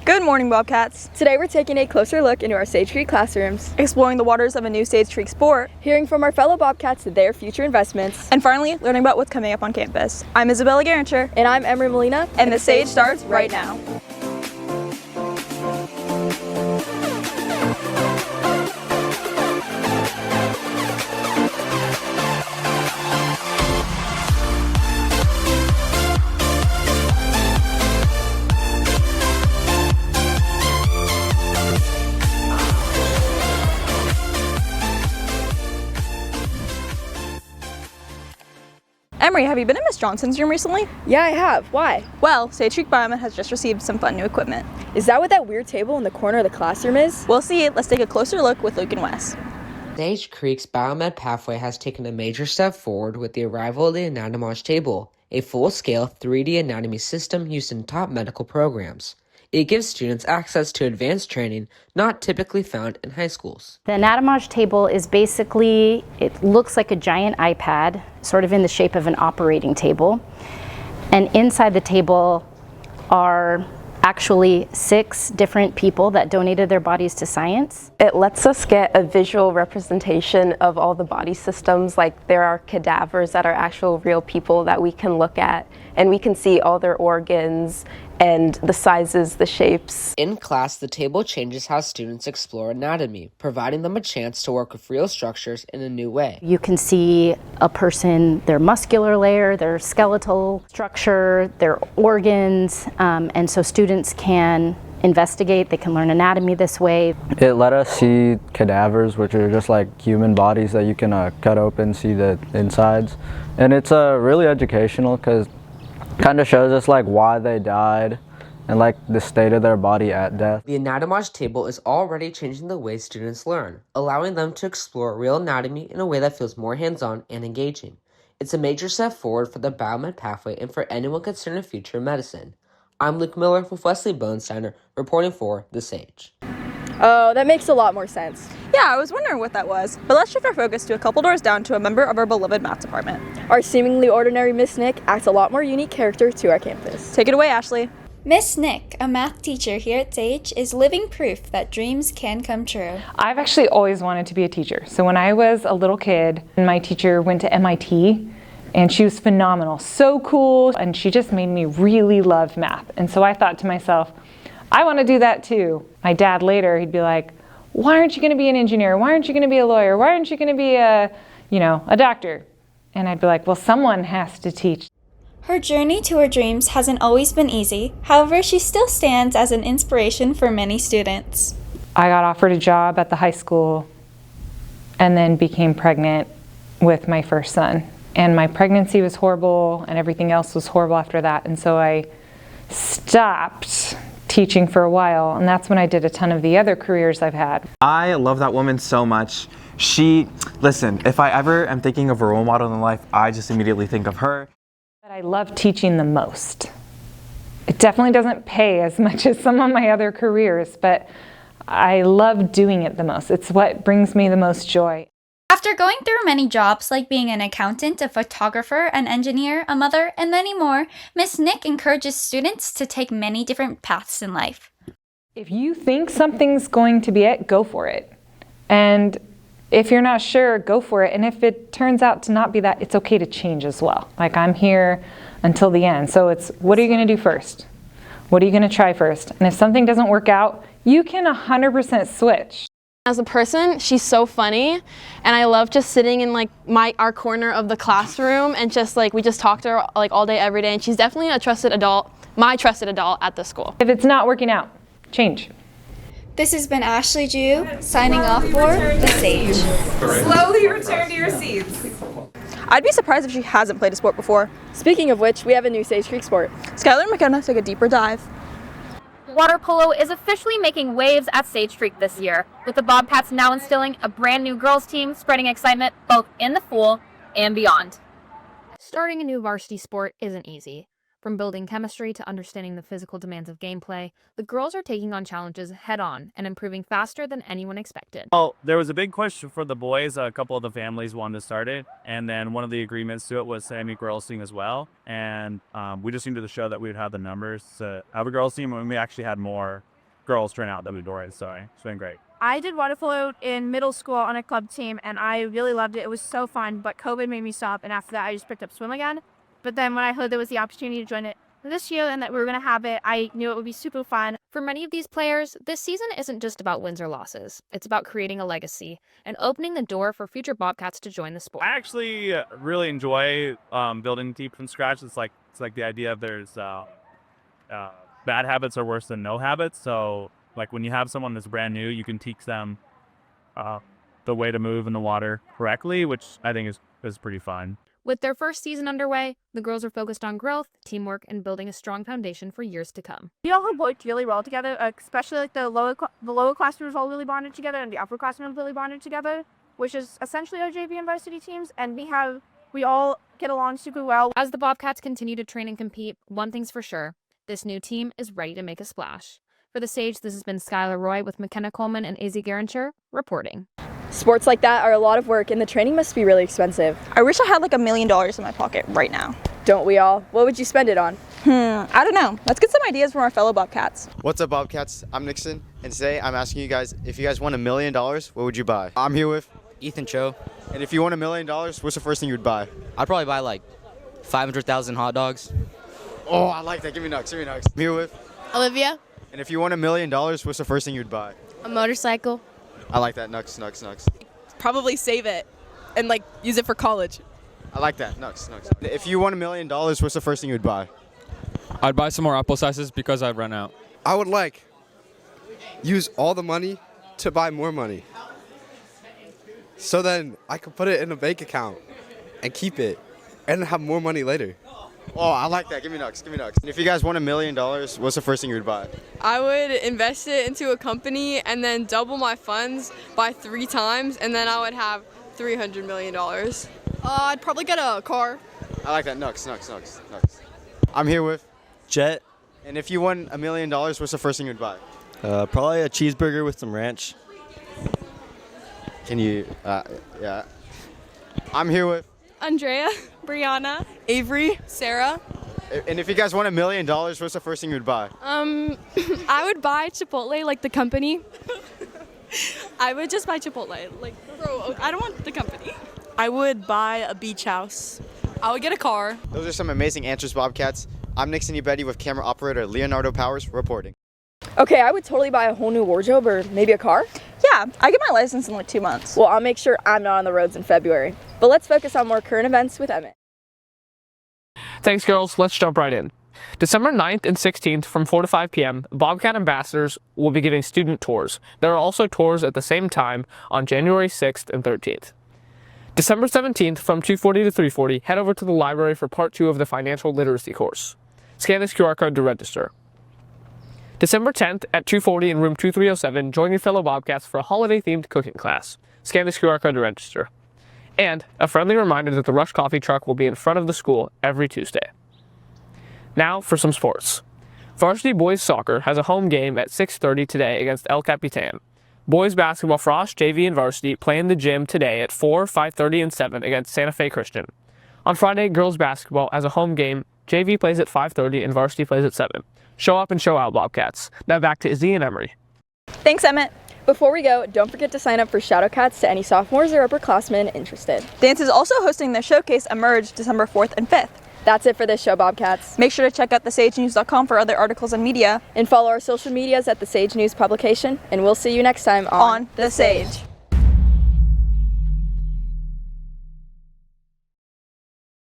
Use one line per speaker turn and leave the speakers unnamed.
Good morning, Bobcats.
Today we're taking a closer look into our Sage Creek classrooms,
Exploring the waters of a new Sage Creek sport,
hearing from our fellow Bobcats their future investments,
and finally, learning about what's coming up on campus. I'm Isabella Gerencher.
and I'm Emry Molina,
And the Sage starts right now. Emry, have you been in Miss Johnson's room recently?
Yeah, I have. Why?
Well, Sage Creek Biomed has just received some fun new equipment.
Is that what that weird table in the corner of the classroom is?
We'll see. Let's take a closer look with Luke and Wes.
Sage Creek's Biomed pathway has taken a major step forward with the arrival of the Anatomage table, a full-scale 3D anatomy system used in top medical programs. It gives students access to advanced training not typically found in high schools.
The Anatomage table is basically, it looks like a giant iPad, sort of in the shape of an operating table. And inside the table are actually 6 different people that donated their bodies to science.
It lets us get a visual representation of all the body systems, like there are cadavers that are actual real people that we can look at, and we can see all their organs and the sizes, the shapes.
In class, the table changes how students explore anatomy, providing them a chance to work with real structures in a new way.
You can see a person, their muscular layer, their skeletal structure, their organs, and so students can investigate, they can learn anatomy this way.
It let us see cadavers, which are just like human bodies that you can cut open, see the insides. And it's really educational because kind of shows us like why they died and like the state of their body at death.
The Anatomage table is already changing the way students learn, allowing them to explore real anatomy in a way that feels more hands-on and engaging. It's a major step forward for the Biomed pathway and for anyone concerned in future medicine. I'm Luke Miller with Wesley Bodensteiner, reporting for The Sage.
Oh, that makes a lot more sense.
Yeah, I was wondering what that was, but let's shift our focus to a couple doors down to a member of our beloved math department.
Our seemingly ordinary Miss Nick adds a lot more unique character to our campus.
Take it away, Ashley.
Miss Nick, a math teacher here at Sage, is living proof that dreams can come true.
I've actually always wanted to be a teacher. So when I was a little kid, my teacher went to MIT, and she was phenomenal, so cool, and she just made me really love math. And so I thought to myself, I want to do that too. My dad later, he'd be like, why aren't you going to be an engineer? Why aren't you going to be a lawyer? Why aren't you going to be a doctor? And I'd be like, well, someone has to teach.
Her journey to her dreams hasn't always been easy. However, she still stands as an inspiration for many students.
I got offered a job at the high school and then became pregnant with my first son. And my pregnancy was horrible and everything else was horrible after that. And so I stopped teaching for a while, and that's when I did a ton of the other careers I've had.
I love that woman so much. Listen, if I ever am thinking of a role model in life, I just immediately think of her.
But I love teaching the most. It definitely doesn't pay as much as some of my other careers, but I love doing it the most. It's what brings me the most joy.
After going through many jobs like being an accountant, a photographer, an engineer, a mother, and many more, Miss Nick encourages students to take many different paths in life.
If you think something's going to be it, go for it. And if you're not sure, go for it. And if it turns out to not be that, it's okay to change as well. Like, I'm here until the end. So it's, what are you going to do first? What are you going to try first? And if something doesn't work out, you can 100% switch.
As a person, she's so funny, and I love just sitting in like our corner of the classroom and just like we just talk to her like all day, every day, and she's definitely a trusted adult, my trusted adult at the school.
If it's not working out, change.
This has been Ashley Jew signing off for The Sage.
Slowly return to your seats.
I'd be surprised if she hasn't played a sport before.
Speaking of which, we have a new Sage Creek sport.
Skylar and Makena take a deeper dive.
Water polo is officially making waves at Sage Creek this year, with the Bobcats now instilling a brand new girls team, spreading excitement both in the pool and beyond.
Starting a new varsity sport isn't easy. From building chemistry to understanding the physical demands of gameplay, the girls are taking on challenges head-on and improving faster than anyone expected.
Well, there was a big push for the boys. A couple of the families wanted to start it, and then one of the agreements to it was to have a girls team as well. And we just needed to show that we would have the numbers to have a girls team, and we actually had more girls trying out WDORA, so it's been great.
I did water polo in middle school on a club team, and I really loved it. It was so fun, but COVID made me stop, and after that I just picked up swim again. But then when I heard there was the opportunity to join it this year and that we were going to have it, I knew it would be super fun.
For many of these players, this season isn't just about wins or losses. It's about creating a legacy and opening the door for future Bobcats to join the sport.
I actually really enjoy building a team from scratch. It's like the idea of there's bad habits are worse than no habits. So like when you have someone that's brand new, you can teach them the way to move in the water correctly, which I think is pretty fun.
With their first season underway, the girls are focused on growth, teamwork, and building a strong foundation for years to come.
We all have worked really well together, especially like the lower classrooms all really bonded together, and the upper classrooms really bonded together, which is essentially our JV and varsity teams, and we all get along super well.
As the Bobcats continue to train and compete, one thing's for sure, this new team is ready to make a splash. For The Sage, this has been Skylar Roy with Makena, Coleman, and Gerencher reporting.
Sports like that are a lot of work, and the training must be really expensive.
I wish I had like $1 million in my pocket right now.
Don't we all? What would you spend it on?
I don't know. Let's get some ideas from our fellow Bobcats.
What's up, Bobcats? I'm Nixon, and today I'm asking you guys, if you guys won $1 million, what would you buy? I'm here with
Ethan Cho.
And if you won $1 million, what's the first thing you would buy?
I'd probably buy like 500,000 hot dogs.
Oh, I like that. Give me nuts. I'm here with
Olivia.
And if you won $1 million, what's the first thing you'd buy?
A motorcycle.
I like that. Nuts.
Probably save it and like use it for college.
I like that. Nuts. If you won $1 million, what's the first thing you'd buy?
I'd buy some more apple slices because I'd run out.
I would use all the money to buy more money. So then I could put it in a bank account and keep it and have more money later.
Oh, I like that. Give me nuts. And if you guys won $1 million, what's the first thing you would buy?
I would invest it into a company and then double my funds by 3 times, and then I would have $300 million. I'd probably get a car.
I like that. Nuts. I'm here with
Jet.
And if you won $1 million, what's the first thing you'd buy?
Probably a cheeseburger with some ranch.
Can you, yeah. I'm here with
Andrea, Brianna, Avery, Sarah.
And if you guys won $1 million, what's the first thing you'd buy?
I would buy Chipotle, like the company. I would just buy Chipotle, I don't want the company.
I would buy a beach house. I would get a car.
Those are some amazing answers, Bobcats. I'm Nixon Ebete with camera operator Leonardo Powers reporting.
Okay, I would totally buy a whole new wardrobe or maybe a car.
Yeah, I get my license in like 2 months.
Well, I'll make sure I'm not on the roads in February. But let's focus on more current events with Emmet.
Thanks, girls. Let's jump right in. December 9th and 16th from 4 to 5 p.m., Bobcat ambassadors will be giving student tours. There are also tours at the same time on January 6th and 13th. December 17th from 2:40 to 3:40, head over to the library for part 2 of the financial literacy course. Scan this QR code to register. December 10th at 2:40 in room 2307, join your fellow Bobcats for a holiday-themed cooking class. Scan this QR code to register. And a friendly reminder that the Rush Coffee truck will be in front of the school every Tuesday. Now for some sports. Varsity boys soccer has a home game at 6:30 today against El Capitan. Boys basketball Frost, JV, and varsity play in the gym today at 4, 5:30, and 7 against Santa Fe Christian. On Friday, girls basketball has a home game. JV plays at 5:30 and varsity plays at 7. Show up and show out, Bobcats. Now back to Izzy and Emry.
Thanks, Emmet.
Before we go, don't forget to sign up for Shadowcats to any sophomores or upperclassmen interested.
Dance is also hosting their showcase Emerge December 4th and 5th.
That's it for this show, Bobcats.
Make sure to check out thesagenews.com for other articles and media.
And follow our social medias at The Sage News Publication. And we'll see you next time on
The Sage.